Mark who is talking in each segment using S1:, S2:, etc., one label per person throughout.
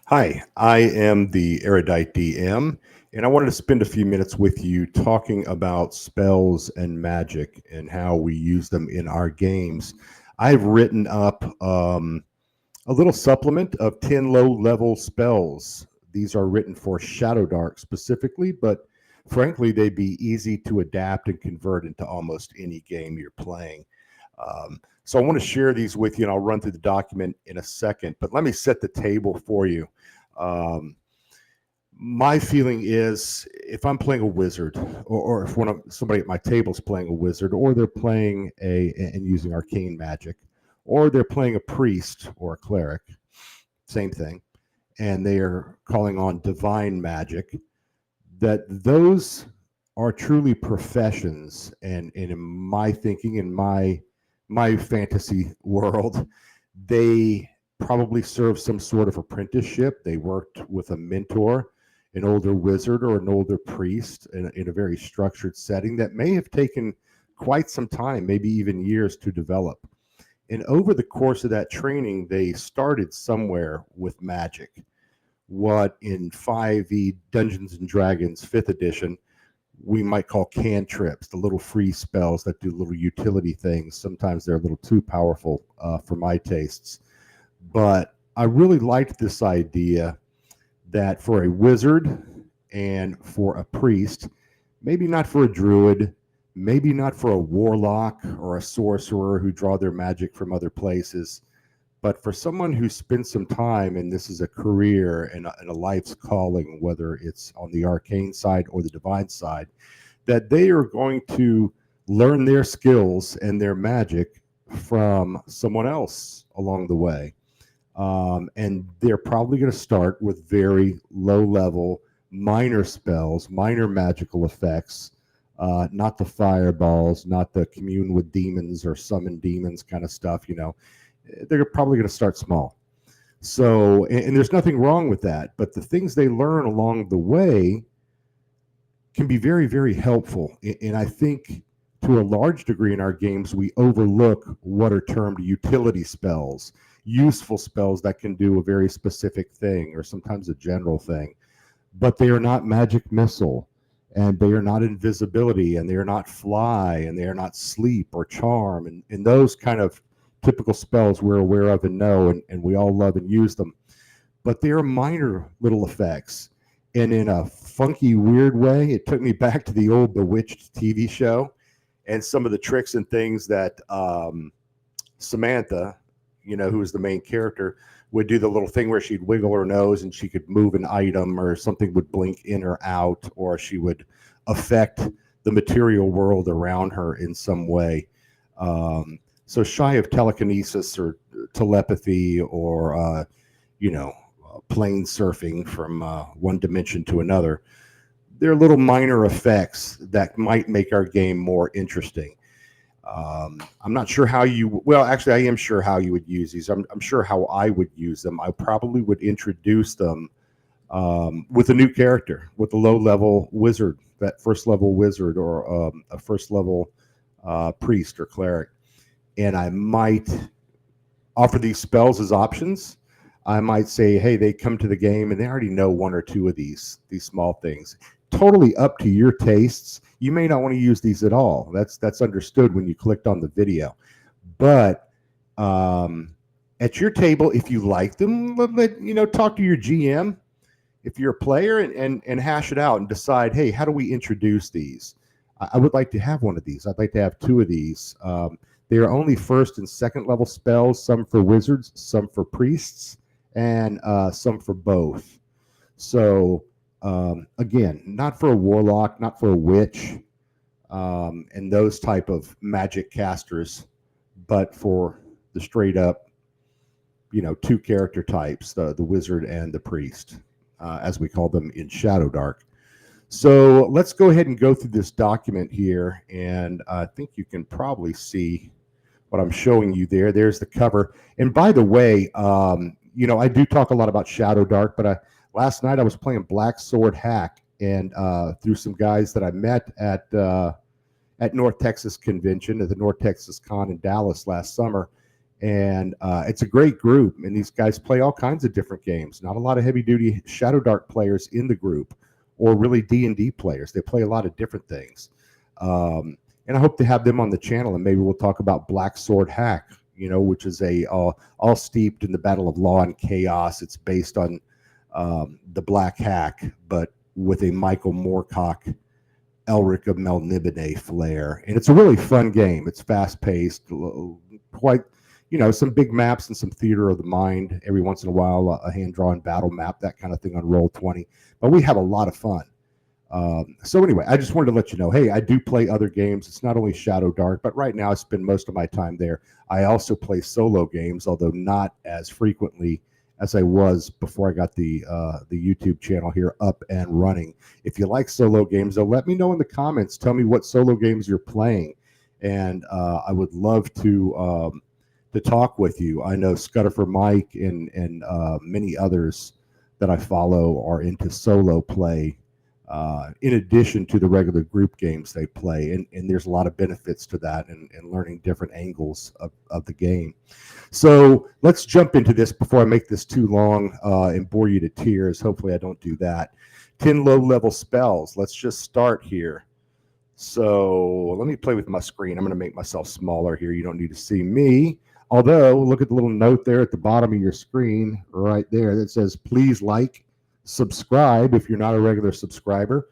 S1: Hi, I am the Erudite DM, and I wanted to spend a few minutes with you talking about spells and magic and how we use them in our games. I've written up a little supplement of 10 low level spells. These are written for Shadowdark specifically, but frankly, they'd be easy to adapt and convert into almost any game you're playing. So I want to share these with you, and I'll run through the document in a second. But let me set the table for you. Um, my feeling is if I'm playing a wizard, or if somebody at my table is playing a wizard, or they're playing and using arcane magic, or they're playing a priest or a cleric, same thing, and they are calling on divine magic, that those are truly professions. And in my thinking, in my fantasy world, they probably served some sort of apprenticeship. They worked with a mentor, an older wizard or an older priest in a very structured setting that may have taken quite some time, maybe even years to develop. And over the course of that training, they started somewhere with magic. What in 5e Dungeons and Dragons 5th edition we might call cantrips, the little free spells that do little utility things. Sometimes they're a little too powerful for my tastes. But I really liked this idea that for a wizard and for a priest, maybe not for a druid, maybe not for a warlock or a sorcerer who draw their magic from other places, but for someone who spends some time and this is a career and a life's calling, whether it's on the arcane side or the divine side, that they are going to learn their skills and their magic from someone else along the way. And they're probably going to start with very low level, minor spells, minor magical effects, not the fireballs, not the commune with demons or summon demons kind of stuff. They're probably going to start small. So, and there's nothing wrong with that, but the things they learn along the way can be very, very helpful. And I think to a large degree in our games, we overlook what are termed utility spells, useful spells that can do a very specific thing or sometimes a general thing. But they are not magic missile, and they are not invisibility, and they are not fly, and they are not sleep or charm. And those kind of typical spells we're aware of and know, and we all love and use them. But they are minor little effects. And in a funky, weird way, it took me back to the old Bewitched TV show and some of the tricks and things that Samantha, who was the main character, would do the little thing where she'd wiggle her nose and she could move an item or something would blink in or out, or she would affect the material world around her in some way. So shy of telekinesis or telepathy or, plane surfing from one dimension to another, there are little minor effects that might make our game more interesting. I'm not sure how well, actually, I am sure how you would use these. I'm sure how I would use them. I probably would introduce them with a new character, with a low level wizard, that first level wizard, or a first level priest or cleric. And I might offer these spells as options. I might say, hey, they come to the game and they already know one or two of these small things. Totally up to your tastes. You may not want to use these at all. That's understood when you clicked on the video. But at your table, if you like them, talk to your GM if you're a player and hash it out and decide, hey, how do we introduce these? I would like to have one of these. I'd like to have two of these. They are only first and second level spells, some for wizards, some for priests, and some for both. So, again, not for a warlock, not for a witch, and those type of magic casters, but for the straight up, two character types, the wizard and the priest, as we call them in Shadowdark. So let's go ahead and go through this document here, and I think you can probably see what I'm showing you there. There's the cover. And by the way, I do talk a lot about Shadowdark, but last night I was playing Black Sword Hack, and through some guys that I met at North Texas Convention, at the North Texas Con in Dallas last summer. And it's a great group. And these guys play all kinds of different games. Not a lot of heavy duty Shadowdark players in the group, or really D&D players. They play a lot of different things. And I hope to have them on the channel, and maybe we'll talk about Black Sword Hack, which is all steeped in the battle of law and chaos. It's based on the Black Hack, but with a Michael Moorcock, Elric of Melniboné flair. And it's a really fun game. It's fast-paced, quite, some big maps and some theater of the mind. Every once in a while, a hand-drawn battle map, that kind of thing on Roll20. But we have a lot of fun. So anyway, I just wanted to let you know, hey, I do play other games. It's not only Shadowdark, but right now I spend most of my time there. I also play solo games, although not as frequently as I was before I got the YouTube channel here up and running. If you like solo games, though, let me know in the comments. Tell me what solo games you're playing, and I would love to talk with you. I know Scudder Mike and many others that I follow are into solo play, in addition to the regular group games they play. And there's a lot of benefits to that, and learning different angles of the game. So let's jump into this before I make this too long and bore you to tears. Hopefully I don't do that. 10 low-level spells. Let's just start here. So let me play with my screen. I'm going to make myself smaller here. You don't need to see me. Although, look at the little note there at the bottom of your screen right there that says, please like, subscribe if you're not a regular subscriber.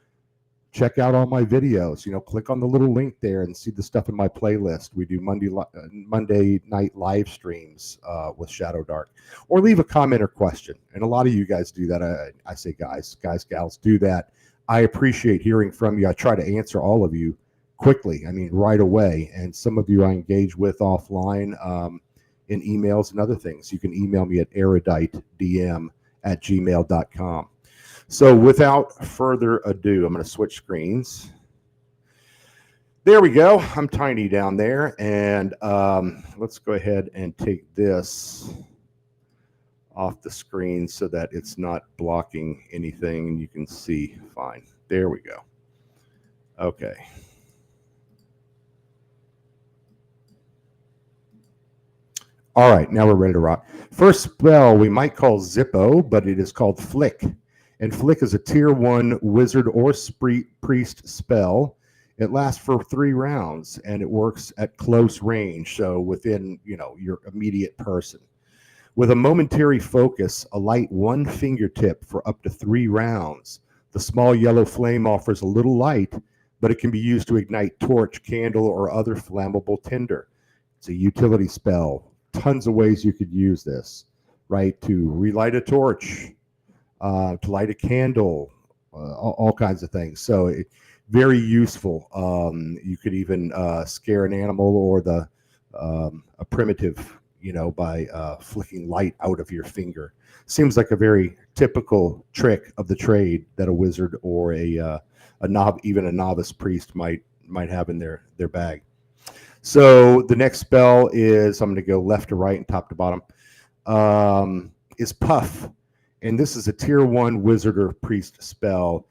S1: Check out all my videos. Click on the little link there and see the stuff in my playlist. We do Monday night live streams with Shadowdark. Or leave a comment or question. And a lot of you guys do that. I say guys, gals, do that. I appreciate hearing from you. I try to answer all of you quickly, right away. And some of you I engage with offline in emails and other things. You can email me at eruditedm@gmail.com. So without further ado, I'm going to switch screens. There we go. I'm tiny down there. And let's go ahead and take this off the screen so that it's not blocking anything and you can see fine. There we go. Okay. All right, now we're ready to rock. First spell we might call Zippo, but it is called Flick. And Flick is a tier 1 wizard or priest spell. It lasts for 3 rounds, and it works at close range, so within your immediate person. With a momentary focus, alight 1 fingertip for up to 3 rounds. The small yellow flame offers a little light, but it can be used to ignite torch, candle, or other flammable tinder. It's a utility spell. Tons of ways you could use this, right? To relight a torch, to light a candle, all kinds of things. So very useful. You could even scare an animal or a primitive, by flicking light out of your finger. Seems like a very typical trick of the trade that a wizard or even a novice priest might have in their bag. So the next spell is, I'm going to go left to right and top to bottom, is Puff. And this is a tier 1 wizard or priest spell.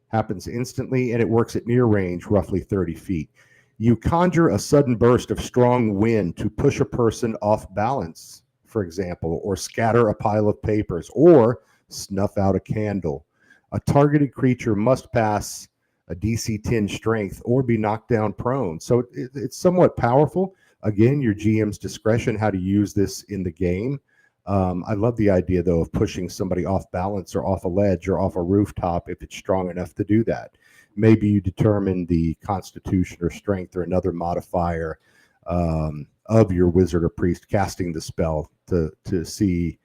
S1: Happens instantly, and it works at near range, roughly 30 feet. You conjure a sudden burst of strong wind to push a person off balance, for example, or scatter a pile of papers, or snuff out a candle. A targeted creature must pass a DC 10 strength or be knocked down prone. So it's somewhat powerful. Again, your GM's discretion how to use this in the game. I love the idea, though, of pushing somebody off balance or off a ledge or off a rooftop if it's strong enough to do that. Maybe you determine the constitution or strength or another modifier of your wizard or priest casting the spell to see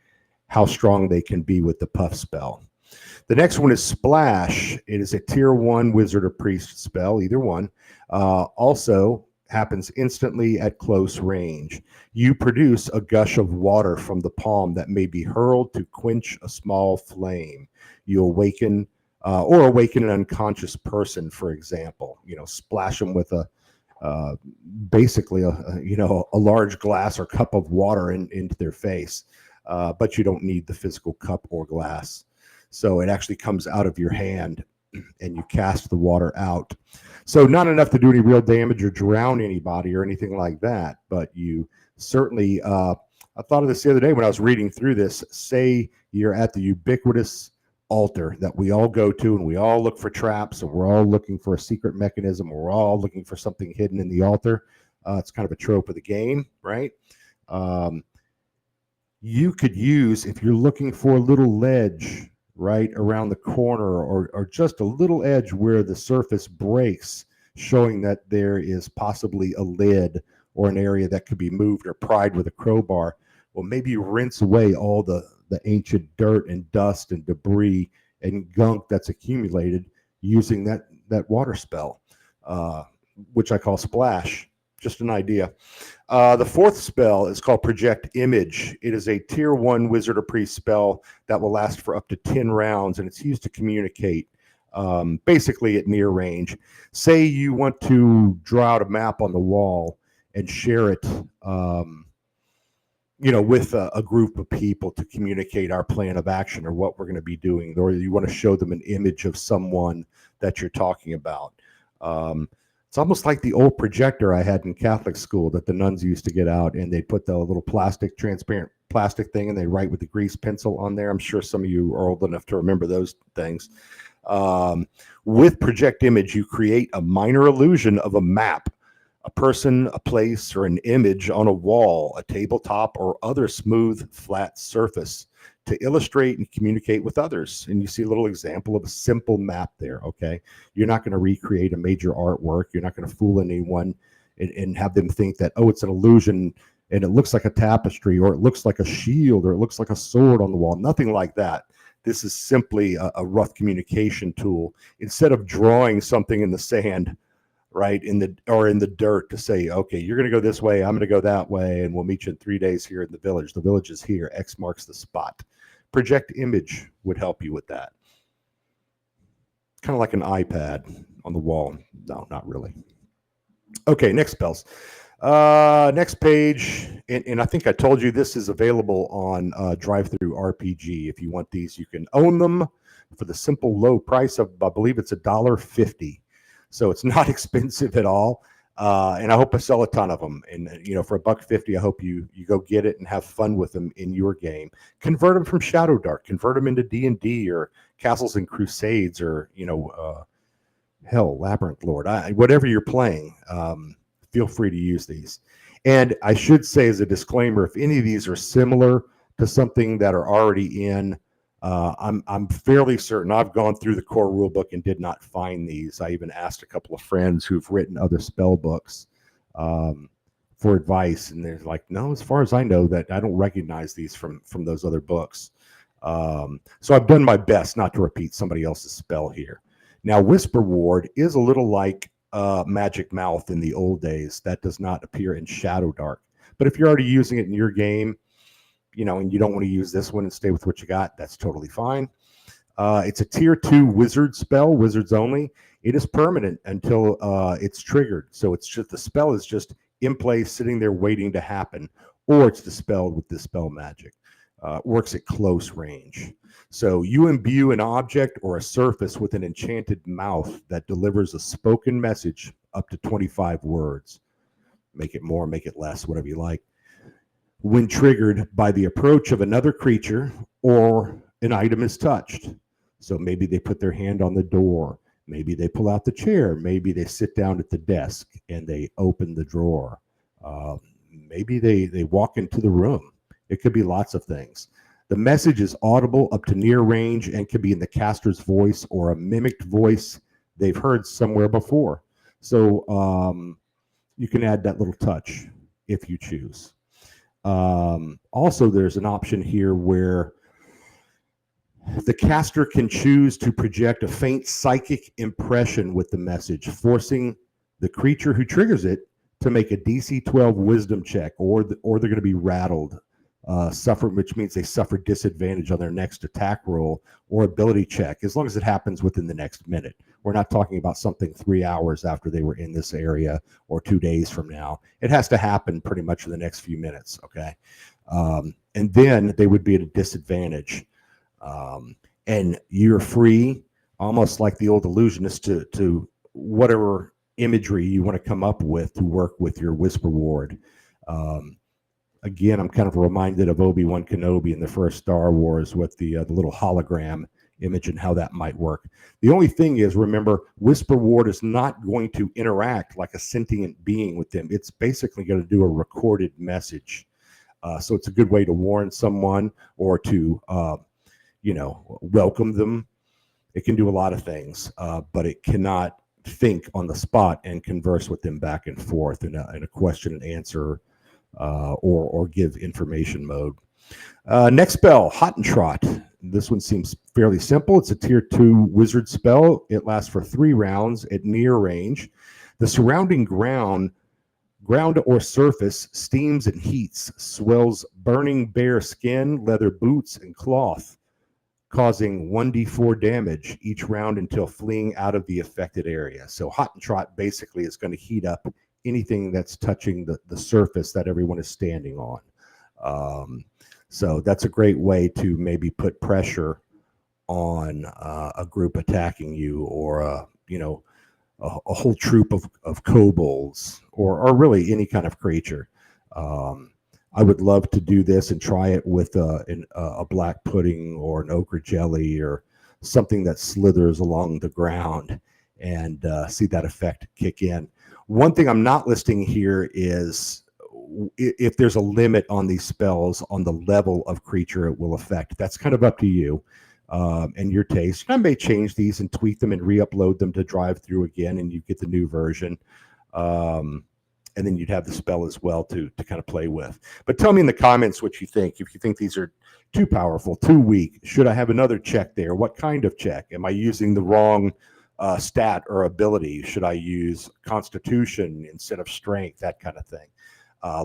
S1: how strong they can be with the Puff spell. The next one is Splash. It is a tier 1 wizard or priest spell, either one. Also happens instantly at close range. You produce a gush of water from the palm that may be hurled to quench a small flame. You awaken an unconscious person, for example. Splash them with basically a large glass or cup of water into their face, but you don't need the physical cup or glass. So it actually comes out of your hand and you cast the water out. So not enough to do any real damage or drown anybody or anything like that, but you certainly, I thought of this the other day when I was reading through this. Say you're at the ubiquitous altar that we all go to, and we all look for traps, and we're all looking for a secret mechanism, or we're all looking for something hidden in the altar. It's kind of a trope of the game, right? Um, you could use, if you're looking for a little ledge right around the corner, or just a little edge where the surface breaks, showing that there is possibly a lid or an area that could be moved or pried with a crowbar. Well, maybe you rinse away all the ancient dirt and dust and debris and gunk that's accumulated using that water spell, which I call Splash. Just an idea. The fourth spell is called Project Image. It is a tier 1 wizard or priest spell that will last for up to 10 rounds, and it's used to communicate, basically at near range. Say you want to draw out a map on the wall and share it, with a group of people to communicate our plan of action or what we're going to be doing, or you want to show them an image of someone that you're talking about. It's almost like the old projector I had in Catholic school that the nuns used to get out, and they'd put the little transparent plastic thing, and they write with the grease pencil on there. I'm sure some of you are old enough to remember those things. With Project Image, you create a minor illusion of a map, a person, a place, or an image on a wall, a tabletop, or other smooth, flat surface to illustrate and communicate with others. And you see a little example of a simple map there, okay? You're not going to recreate a major artwork. You're not going to fool anyone and have them think that, oh, it's an illusion and it looks like a tapestry, or it looks like a shield, or it looks like a sword on the wall. Nothing like that. This is simply a rough communication tool. Instead of drawing something in the sand, right, in the dirt to say, okay, you're going to go this way, I'm going to go that way, and we'll meet you in 3 days here in the village. The village is here. X marks the spot. Project Image would help you with that. Kind of like an iPad on the wall. No, not really. Okay, next spells. Next page, and I think I told you this is available on TTRPG. If you want these, you can own them for the simple low price of, I believe it's $1.50. So it's not expensive at all. And I hope I sell a ton of them. And, for $1.50, I hope you go get it and have fun with them in your game. Convert them from Shadowdark. Convert them into D&D or Castles and Crusades, or, hell, Labyrinth Lord. Whatever you're playing, feel free to use these. And I should say as a disclaimer, if any of these are similar to something that are already in, I'm fairly certain I've gone through the core rule book and did not find these. I even asked a couple of friends who've written other spell books for advice, and they're like, no, as far as I know, that I don't recognize these from those other books. So I've done my best not to repeat somebody else's spell here. Now, Whisper Ward is a little like Magic Mouth in the old days. That does not appear in Shadowdark. But if you're already using it in your game, and you don't want to use this one and stay with what you got, that's totally fine. It's a tier 2 wizard spell, wizards only. It is permanent until it's triggered. So it's just, the spell is just in place, sitting there waiting to happen, or it's dispelled with dispel magic. Works at close range. So you imbue an object or a surface with an enchanted mouth that delivers a spoken message up to 25 words. Make it more, make it less, whatever you like. When triggered by the approach of another creature or an item is touched. So maybe they put their hand on the door. Maybe they pull out the chair. Maybe they sit down at the desk and they open the drawer. Maybe they walk into the room. It could be lots of things. The message is audible up to near range and can be in the caster's voice or a mimicked voice they've heard somewhere before. So you can add that little touch if you choose. Also, there's an option here where the caster can choose to project a faint psychic impression with the message, forcing the creature who triggers it to make a DC 12 wisdom check, or they're going to be rattled, which means they suffer disadvantage on their next attack roll or ability check, as long as it happens within the next minute. We're not talking about something 3 hours after they were in this area or 2 days from now. It has to happen pretty much in the next few minutes, okay? And then they would be at a disadvantage. And you're free, almost like the old illusionist, to whatever imagery you want to come up with to work with your Whisper Ward. Again, I'm kind of reminded of Obi-Wan Kenobi in the first Star Wars with the little hologram image and how that might work. The only thing is, remember, Whisper Ward is not going to interact like a sentient being with them. It's basically going to do a recorded message. So it's a good way to warn someone or to, welcome them. It can do a lot of things, but it cannot think on the spot and converse with them back and forth in a question and answer or give information mode. Next spell, Hot and Trot. This one seems fairly simple. It's a tier 2 wizard spell. It lasts for 3 rounds at near range. The surrounding ground or surface steams and heats, swells burning bare skin, leather boots, and cloth, causing 1d4 damage each round until fleeing out of the affected area. So Hot and Trot basically is going to heat up anything that's touching the surface that everyone is standing on. So that's a great way to maybe put pressure on a group attacking you, or a whole troop of kobolds, or really any kind of creature. I would love to do this and try it with a black pudding or an ochre jelly or something that slithers along the ground, and see that effect kick in. One thing I'm not listing here is if there's a limit on these spells on the level of creature it will affect. That's kind of up to you and your taste. I may change these and tweak them and re-upload them to drive through again, and you get the new version. And then you'd have the spell as well to kind of play with. But tell me in the comments what you think. If you think these are too powerful, too weak, should I have another check there? What kind of check? Am I using the wrong stat or ability? Should I use Constitution instead of Strength? That kind of thing.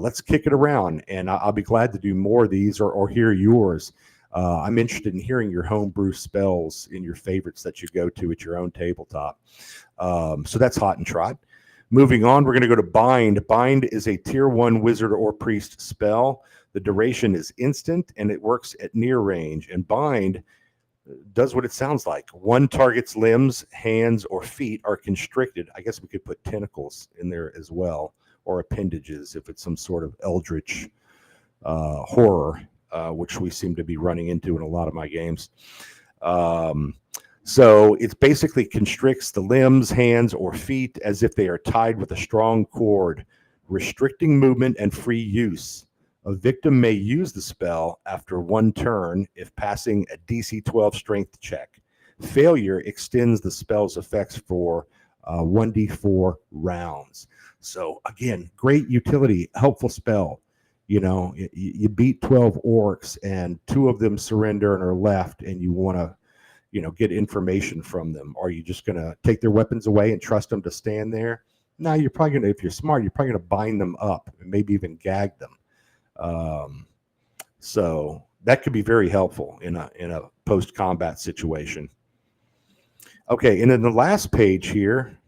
S1: Let's kick it around, and I'll be glad to do more of these or hear yours. I'm interested in hearing your homebrew spells in your favorites that you go to at your own tabletop. So that's Hot and Trot. Moving on, we're going to go to Bind. Bind is a tier 1 wizard or priest spell. The duration is instant, and it works at near range. And Bind does what it sounds like. One target's limbs, hands, or feet are constricted. I guess we could put tentacles in there as well, or appendages if it's some sort of eldritch horror, which we seem to be running into in a lot of my games. So it basically constricts the limbs, hands, or feet as if they are tied with a strong cord, restricting movement and free use. A victim may use the spell after 1 turn if passing a DC 12 strength check. Failure extends the spell's effects for 1d4 rounds. So again, great utility, helpful spell. You beat 12 orcs and 2 of them surrender and are left, and you want to get information from them. Are you just going to take their weapons away and trust them to stand there? No, you're probably going to, if you're smart, you're probably going to bind them up and maybe even gag them. So that could be very helpful in a post-combat situation. Okay, and then the last page here,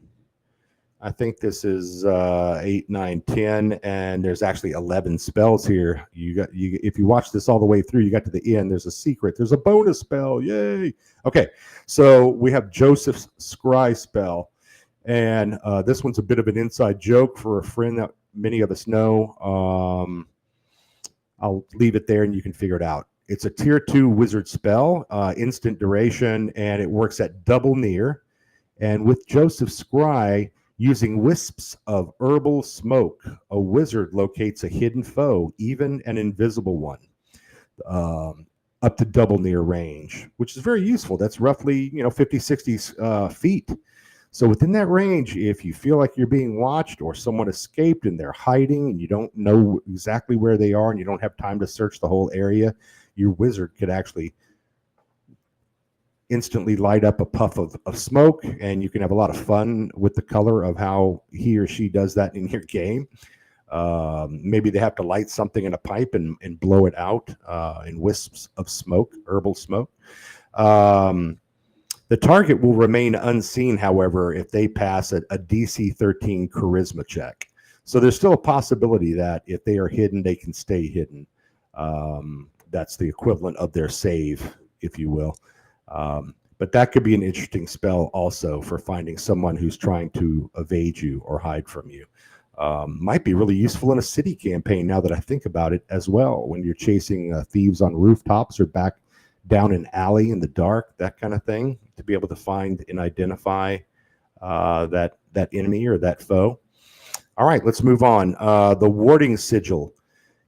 S1: I think this is 8, 9, 10, and there's actually 11 spells here. If you watch this all the way through, you got to the end. There's a secret. There's a bonus spell. Yay! Okay, so we have Joseph's Scry spell, and this one's a bit of an inside joke for a friend that many of us know. I'll leave it there, and you can figure it out. It's a tier 2 wizard spell, instant duration, and it works at double near. And with Joseph's Scry, using wisps of herbal smoke, a wizard locates a hidden foe, even an invisible one, up to double near range, which is very useful. That's roughly 50, 60 feet. So within that range, if you feel like you're being watched or someone escaped and they're hiding and you don't know exactly where they are and you don't have time to search the whole area, your wizard could actually instantly light up a puff of smoke, and you can have a lot of fun with the color of how he or she does that in your game. Maybe they have to light something in a pipe and blow it out in wisps of smoke, herbal smoke. The target will remain unseen, however, if they pass a DC 13 charisma check. So there's still a possibility that if they are hidden, they can stay hidden. That's the equivalent of their save, if you will. But that could be an interesting spell also for finding someone who's trying to evade you or hide from you. Might be really useful in a city campaign now that I think about it as well. When you're chasing thieves on rooftops or back down an alley in the dark, that kind of thing, to be able to find and identify that enemy or that foe. All right, let's move on. The Warding Sigil.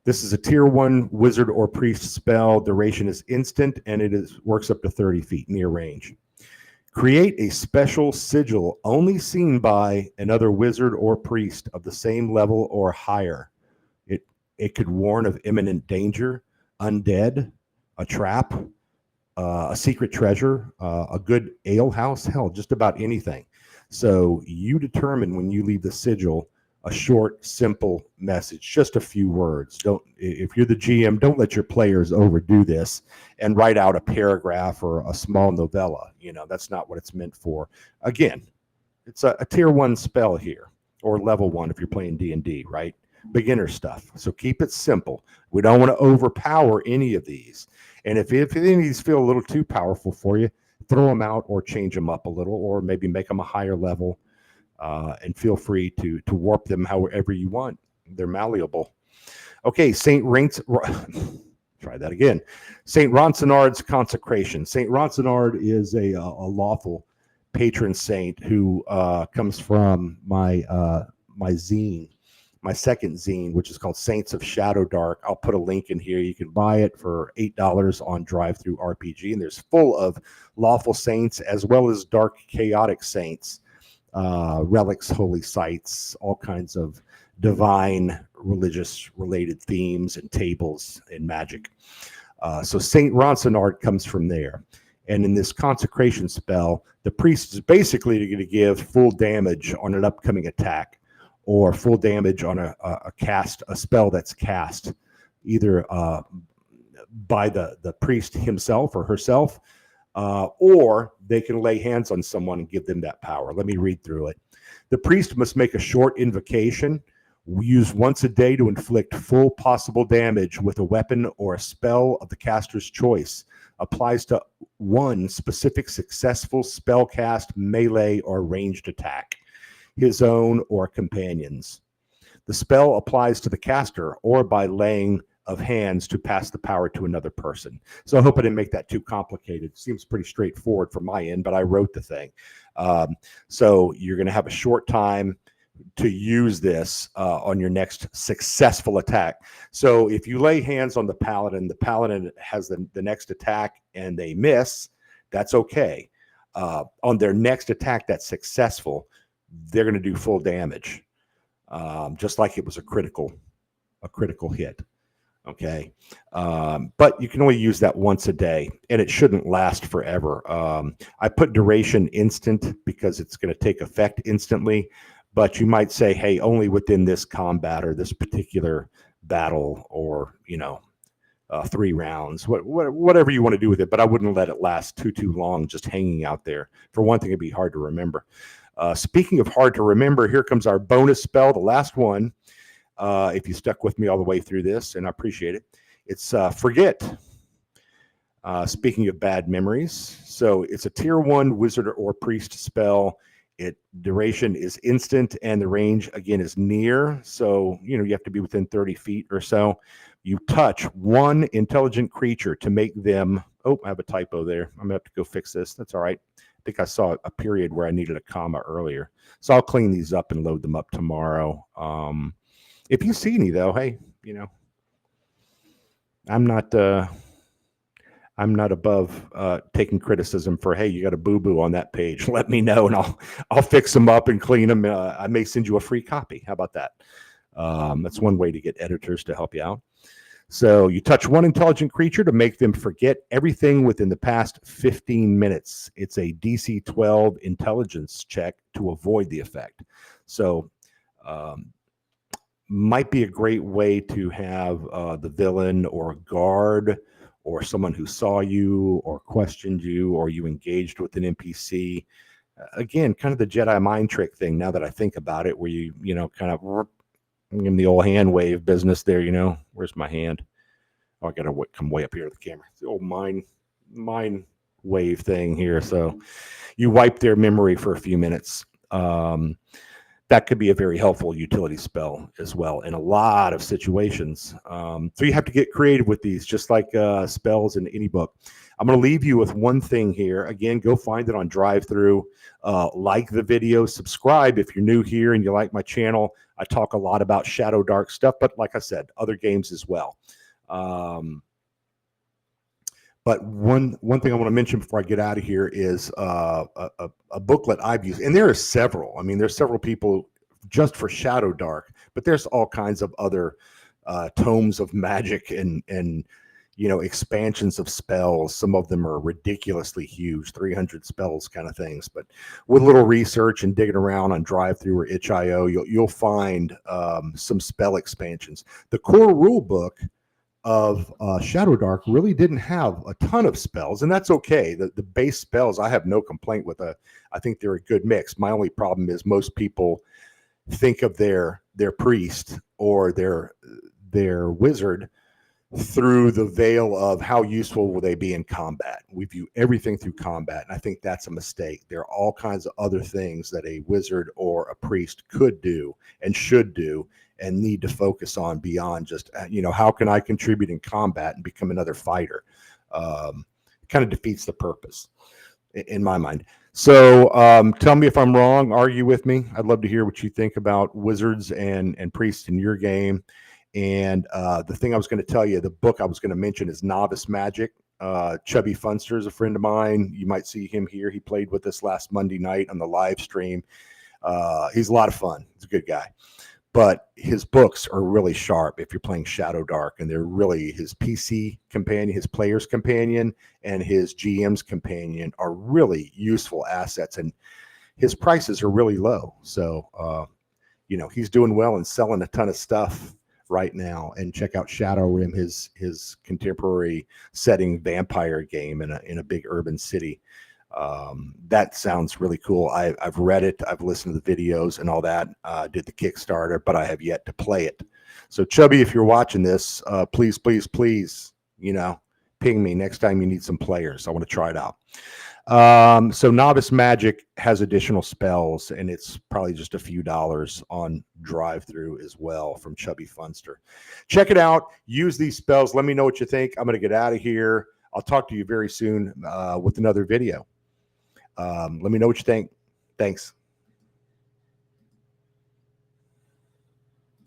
S1: This is a tier 1 wizard or priest spell. Duration is instant, and works up to 30 feet near range. Create a special sigil only seen by another wizard or priest of the same level or higher. It could warn of imminent danger, undead, a trap, a secret treasure, a good alehouse, hell, just about anything. So you determine when you leave the sigil a short, simple message, just a few words. If you're the GM, don't let your players overdo this and write out a paragraph or a small novella. That's not what it's meant for. Again, it's a tier 1 spell here, or level 1 if you're playing D&D, right? Beginner stuff. So keep it simple. We don't want to overpower any of these. And if any of these feel a little too powerful for you, throw them out or change them up a little, or maybe make them a higher level. And feel free to warp them however you want. They're malleable. Okay, try that again. St. Ronsonard's Consecration. St. Ronsonard is a lawful patron saint who comes from my zine, my second zine, which is called Saints of Shadowdark. I'll put a link in here. You can buy it for $8 on Drive-Thru-RPG, and there's full of lawful saints as well as dark chaotic saints. Relics, holy sites, all kinds of divine, religious related themes and tables in magic. So St. Ronsonard comes from there. And in this consecration spell, the priest is basically going to give full damage on an upcoming attack, or full damage on a spell that's cast either by the priest himself or herself, or they can lay hands on someone and give them that power. Let me read through it. The priest must make a short invocation, used once a day to inflict full possible damage with a weapon or a spell of the caster's choice. Applies to one specific successful spellcast, melee, or ranged attack, his own or companions. The spell applies to the caster or by laying of hands to pass the power to another person. So I hope I didn't make that too complicated. Seems pretty straightforward from my end, but I wrote the thing. So you're going to have a short time to use this on your next successful attack. So if you lay hands on the paladin has the next attack and they miss, that's okay. On their next attack that's successful, they're going to do full damage, just like it was a critical hit. Okay. But you can only use that once a day, and it shouldn't last forever. I put duration instant because it's going to take effect instantly, but you might say, hey, only within this combat or this particular battle, or 3 rounds, whatever you want to do with it. But I wouldn't let it last too long, just hanging out there. For one thing, it'd be hard to remember. Speaking of hard to remember, here comes our bonus spell, the last one. If you stuck with me all the way through this, and I appreciate it. It's Forget. Speaking of bad memories, so it's a tier 1 wizard or priest spell. Duration is instant, and the range again is near. So you have to be within 30 feet or so. You touch one intelligent creature to make them. Oh, I have a typo there. I'm gonna have to go fix this. That's all right. I think I saw a period where I needed a comma earlier, so I'll clean these up and load them up tomorrow. If you see any though, hey, I'm not above taking criticism for, hey, you got a boo-boo on that page. Let me know, and I'll fix them up and clean them. I may send you a free copy. How about that? That's one way to get editors to help you out. So you touch one intelligent creature to make them forget everything within the past 15 minutes. It's a DC 12 intelligence check to avoid the effect. So might be a great way to have the villain or a guard or someone who saw you or questioned you or you engaged with an NPC. Again, kind of the Jedi mind trick thing, now that I think about it, where you kind of in the old hand wave business there, where's my hand? Oh, I got to come way up here to the camera. It's the old mind wave thing here. So you wipe their memory for a few minutes. that could be a very helpful utility spell as well in a lot of situations. So you have to get creative with these, just like spells in any book. I'm going to leave you with one thing here. Again, go find it on drive-through. Like the video, subscribe if you're new here and you like my channel. I talk a lot about Shadowdark stuff, but like I said, other games as well. But one thing I want to mention before I get out of here is a booklet I've used, and there are several. I mean, there's several people just for Shadowdark, but there's all kinds of other tomes of magic and expansions of spells. Some of them are ridiculously huge, 300 spells kind of things. But with a little research and digging around on drive-through or itch.io, you'll find some spell expansions. The core rule book of Shadowdark really didn't have a ton of spells, and that's okay. The base spells, I have no complaint with. I think they're a good mix. My only problem is most people think of their priest or their wizard through the veil of how useful will they be in combat. We view everything through combat, and I think that's a mistake. There are all kinds of other things that a wizard or a priest could do and should do and need to focus on beyond just, how can I contribute in combat and become another fighter? It kind of defeats the purpose in my mind. So tell me if I'm wrong, argue with me. I'd love to hear what you think about wizards and priests in your game. And the thing I was going to tell you, the book I was going to mention is Novice Magic. Chubby Funster is a friend of mine. You might see him here. He played with us last Monday night on the live stream. He's a lot of fun. He's a good guy. But his books are really sharp if you're playing Shadowdark, and they're really his PC companion, his player's companion, and his GM's companion are really useful assets, and his prices are really low. So, he's doing well and selling a ton of stuff right now. And check out Shadow Rim, his contemporary setting vampire game in a big urban city. That sounds really cool. I've read it. I've listened to the videos and all that. Did the Kickstarter, but I have yet to play it. So Chubby, if you're watching this, please, ping me next time you need some players. I want to try it out. So Novice Magic has additional spells, and it's probably just a few dollars on drive-through as well from Chubby Funster. Check it out. Use these spells. Let me know what you think. I'm going to get out of here. I'll talk to you very soon with another video. Let me know what you think. Thanks.